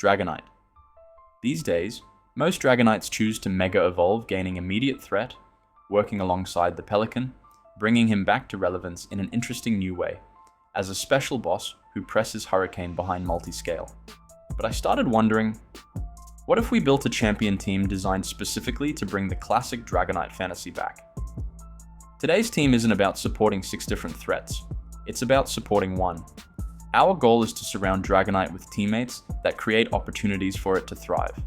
Dragonite. These days, most Dragonites choose to Mega Evolve, gaining immediate threat, working alongside the Pelican, bringing him back to relevance in an interesting new way, as a special boss who presses Hurricane behind multi-scale. But I started wondering, what if we built a champion team designed specifically to bring the classic Dragonite fantasy back? Today's team isn't about supporting 6 different threats, it's about supporting one. Our goal is to surround Dragonite with teammates that create opportunities for it to thrive.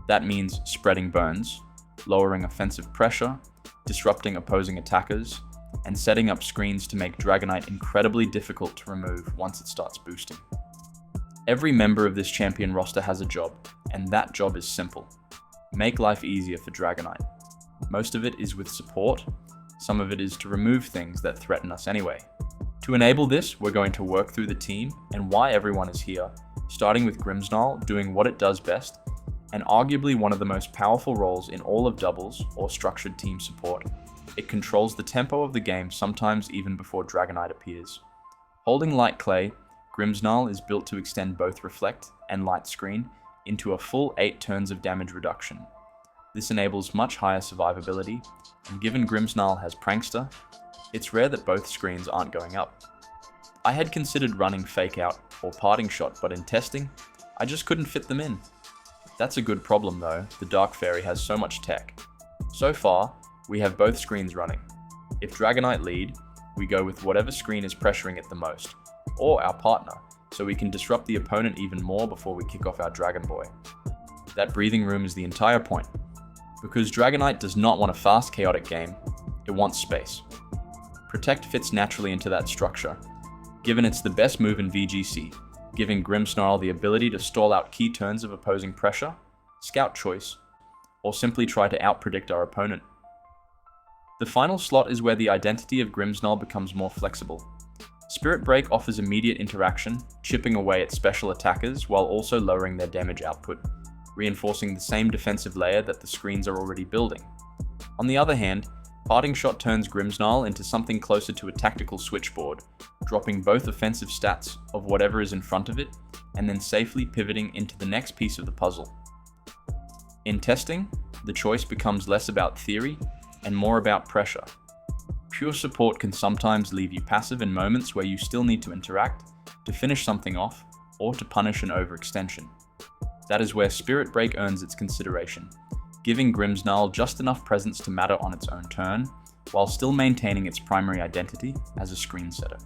That means spreading burns, lowering offensive pressure, disrupting opposing attackers, and setting up screens to make Dragonite incredibly difficult to remove once it starts boosting. Every member of this champion roster has a job, and that job is simple. Make life easier for Dragonite. Most of it is with support, some of it is to remove things that threaten us anyway. To enable this, we're going to work through the team and why everyone is here, starting with Grimmsnarl doing what it does best, and arguably one of the most powerful roles in all of doubles or structured team support. It controls the tempo of the game, sometimes even before Dragonite appears. Holding Light Clay, Grimmsnarl is built to extend both Reflect and Light Screen into a full 8 turns of damage reduction. This enables much higher survivability, and given Grimmsnarl has Prankster, it's rare that both screens aren't going up. I had considered running Fake Out or Parting Shot, but in testing, I just couldn't fit them in. That's a good problem though, the Dark Fairy has so much tech. So far, we have both screens running. If Dragonite lead, we go with whatever screen is pressuring it the most, or our partner, so we can disrupt the opponent even more before we kick off our Dragon Boy. That breathing room is the entire point. Because Dragonite does not want a fast, chaotic game, it wants space. Protect fits naturally into that structure, given it's the best move in VGC, giving Grimmsnarl the ability to stall out key turns of opposing pressure, scout choice, or simply try to outpredict our opponent. The final slot is where the identity of Grimmsnarl becomes more flexible. Spirit Break offers immediate interaction, chipping away at special attackers while also lowering their damage output, reinforcing the same defensive layer that the screens are already building. On the other hand, Parting Shot turns Grimmsnarl into something closer to a tactical switchboard, dropping both offensive stats of whatever is in front of it, and then safely pivoting into the next piece of the puzzle. In testing, the choice becomes less about theory and more about pressure. Pure support can sometimes leave you passive in moments where you still need to interact, to finish something off, or to punish an overextension. That is where Spirit Break earns its consideration, giving Grimmsnarl just enough presence to matter on its own turn, while still maintaining its primary identity as a screen setter.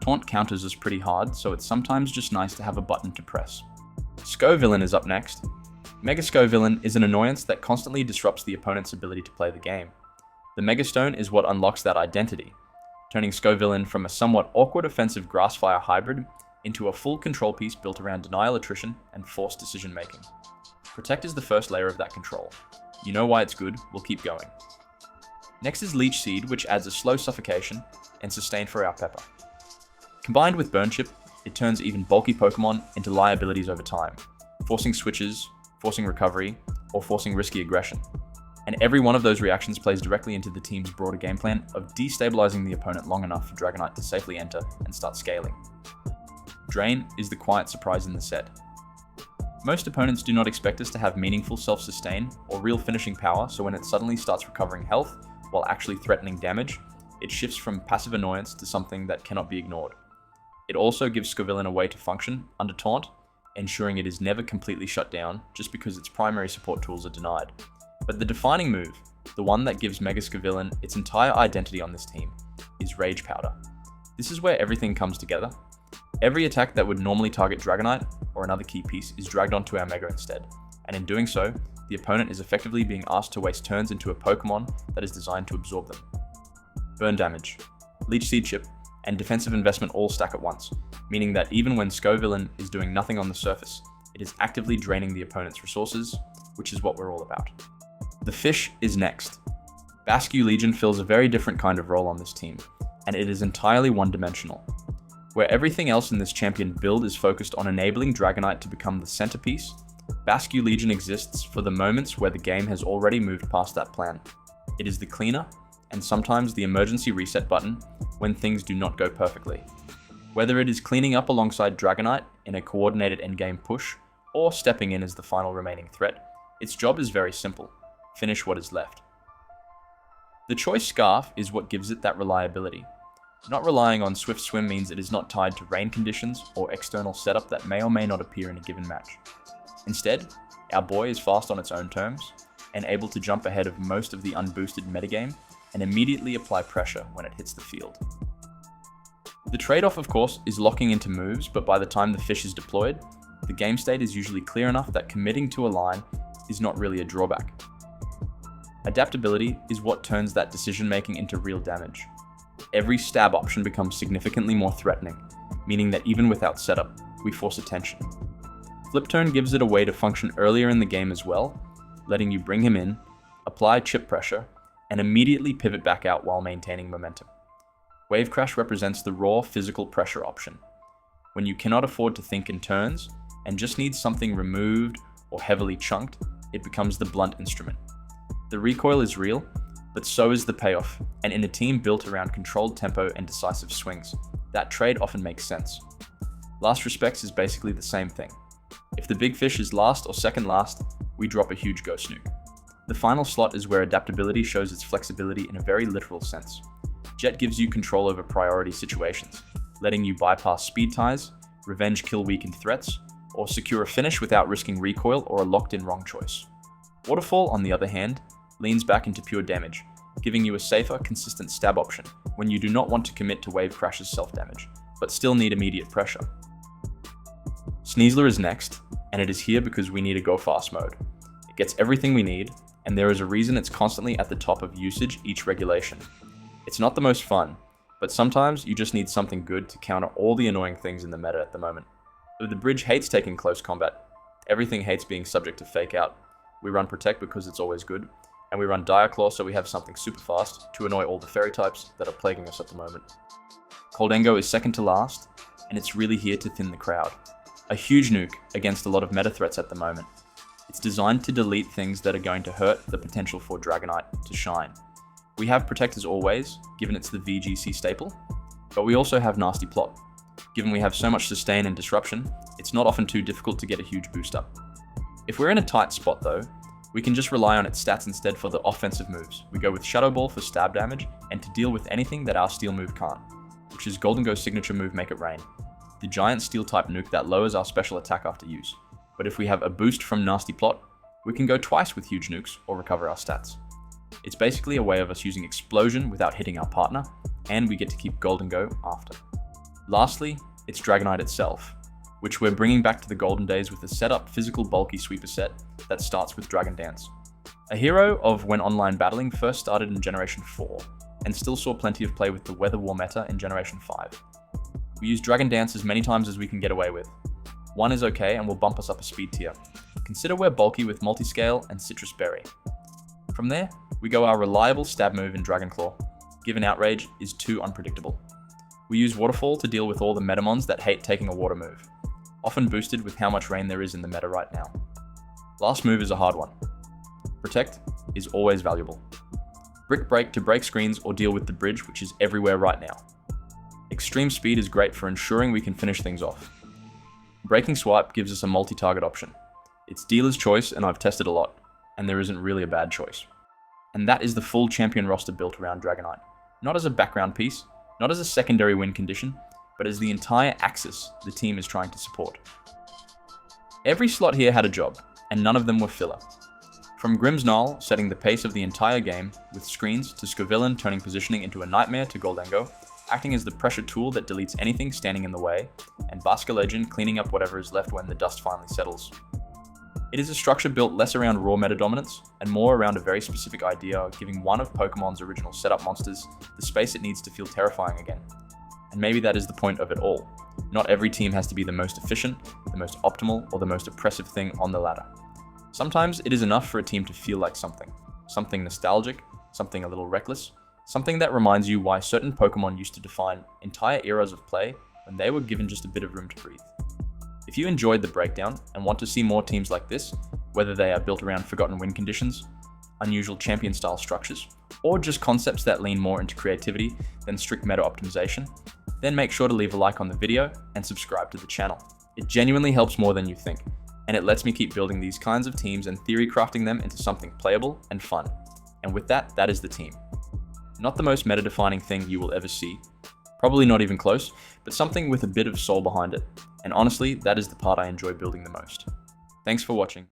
Taunt counters us pretty hard, so it's sometimes just nice to have a button to press. Scovillain is up next. Mega Scovillain is an annoyance that constantly disrupts the opponent's ability to play the game. The Megastone is what unlocks that identity, turning Scovillain from a somewhat awkward offensive Grassfire hybrid into a full control piece built around denial attrition and forced decision making. Protect is the first layer of that control. You know why it's good, we'll keep going. Next is Leech Seed, which adds a slow suffocation and sustain for our Pepper. Combined with Burn Chip, it turns even bulky Pokemon into liabilities over time, forcing switches, forcing recovery, or forcing risky aggression. And every one of those reactions plays directly into the team's broader game plan of destabilizing the opponent long enough for Dragonite to safely enter and start scaling. Drain is the quiet surprise in the set. Most opponents do not expect us to have meaningful self-sustain or real finishing power, so when it suddenly starts recovering health while actually threatening damage, it shifts from passive annoyance to something that cannot be ignored. It also gives Scovillain a way to function under taunt, ensuring it is never completely shut down just because its primary support tools are denied. But the defining move, the one that gives Mega Scovillain its entire identity on this team, is Rage Powder. This is where everything comes together. Every attack that would normally target Dragonite or another key piece is dragged onto our Mega instead, and in doing so, the opponent is effectively being asked to waste turns into a Pokemon that is designed to absorb them. Burn damage, Leech Seed Chip, and defensive investment all stack at once, meaning that even when Scovillain is doing nothing on the surface, it is actively draining the opponent's resources, which is what we're all about. The Fish is next. Basque Legion fills a very different kind of role on this team, and it is entirely one-dimensional. Where everything else in this champion build is focused on enabling Dragonite to become the centerpiece, Basque Legion exists for the moments where the game has already moved past that plan. It is the cleaner, and sometimes the emergency reset button when things do not go perfectly. Whether it is cleaning up alongside Dragonite in a coordinated endgame push, or stepping in as the final remaining threat, its job is very simple: finish what is left. The choice Scarf is what gives it that reliability. Not relying on Swift Swim means it is not tied to rain conditions or external setup that may or may not appear in a given match. Instead, our boy is fast on its own terms, and able to jump ahead of most of the unboosted metagame and immediately apply pressure when it hits the field. The trade-off, of course, is locking into moves, but by the time the fish is deployed, the game state is usually clear enough that committing to a line is not really a drawback. Adaptability is what turns that decision-making into real damage. Every stab option becomes significantly more threatening, meaning that even without setup, we force attention. Flip Turn gives it a way to function earlier in the game as well, letting you bring him in, apply chip pressure, and immediately pivot back out while maintaining momentum. Wave Crash represents the raw physical pressure option, when you cannot afford to think in turns and just need something removed or heavily chunked. It becomes the blunt instrument. The recoil is real, but so is the payoff, and in a team built around controlled tempo and decisive swings, that trade often makes sense. Last Respects is basically the same thing. If the big fish is last or second last, we drop a huge Ghost Nuke. The final slot is where adaptability shows its flexibility in a very literal sense. Jet gives you control over priority situations, letting you bypass speed ties, revenge kill weakened threats, or secure a finish without risking recoil or a locked-in wrong choice. Waterfall, on the other hand, leans back into pure damage, giving you a safer, consistent stab option when you do not want to commit to Wave Crash's self-damage, but still need immediate pressure. Sneasler is next, and it is here because we need a go-fast mode. It gets everything we need, and there is a reason it's constantly at the top of usage each regulation. It's not the most fun, but sometimes you just need something good to counter all the annoying things in the meta at the moment. The bridge hates taking close combat. Everything hates being subject to fake out. We run Protect because it's always good, and we run Dire Claw so we have something super fast to annoy all the fairy types that are plaguing us at the moment. Coldengo is second to last, and it's really here to thin the crowd. A huge nuke against a lot of meta threats at the moment. It's designed to delete things that are going to hurt the potential for Dragonite to shine. We have Protect as always, given it's the VGC staple, but we also have Nasty Plot. Given we have so much sustain and disruption, it's not often too difficult to get a huge boost up. If we're in a tight spot though, we can just rely on its stats instead for the offensive moves. We go with Shadow Ball for stab damage and to deal with anything that our steel move can't, which is Golden Ghost's signature move Make It Rain, the giant steel type nuke that lowers our special attack after use. But if we have a boost from Nasty Plot, we can go twice with huge nukes or recover our stats. It's basically a way of us using Explosion without hitting our partner, and we get to keep Golden Go after. Lastly, it's Dragonite itself, which we're bringing back to the golden days with a set-up physical bulky sweeper set that starts with Dragon Dance. A hero of when online battling first started in Generation 4, and still saw plenty of play with the Weather War meta in Generation 5. We use Dragon Dance as many times as we can get away with. One is okay and will bump us up a speed tier. Consider we're bulky with Multiscale and Citrus Berry. From there, we go our reliable stab move in Dragon Claw, given Outrage is too unpredictable. We use Waterfall to deal with all the metamons that hate taking a water move, often boosted with how much rain there is in the meta right now. Last move is a hard one. Protect is always valuable. Brick Break to break screens or deal with the bridge, which is everywhere right now. Extreme Speed is great for ensuring we can finish things off. Breaking Swipe gives us a multi-target option. It's dealer's choice and I've tested a lot, and there isn't really a bad choice. And that is the full champion roster built around Dragonite. Not as a background piece, not as a secondary win condition, but as the entire axis the team is trying to support. Every slot here had a job, and none of them were filler. From Grimm's Null setting the pace of the entire game, with screens, to Scovillain turning positioning into a nightmare to Goldengo, acting as the pressure tool that deletes anything standing in the way, and Basker Legend cleaning up whatever is left when the dust finally settles. It is a structure built less around raw meta dominance, and more around a very specific idea, giving one of Pokemon's original setup monsters the space it needs to feel terrifying again. And maybe that is the point of it all. Not every team has to be the most efficient, the most optimal, or the most oppressive thing on the ladder. Sometimes it is enough for a team to feel like something nostalgic, something a little reckless, something that reminds you why certain Pokemon used to define entire eras of play when they were given just a bit of room to breathe. If you enjoyed the breakdown and want to see more teams like this, whether they are built around forgotten win conditions, unusual champion style structures, or just concepts that lean more into creativity than strict meta optimization, then make sure to leave a like on the video and subscribe to the channel. It genuinely helps more than you think, and it lets me keep building these kinds of teams and theory crafting them into something playable and fun. And with that, that is the team. Not the most meta-defining thing you will ever see, probably not even close, but something with a bit of soul behind it. And honestly, that is the part I enjoy building the most. Thanks for watching.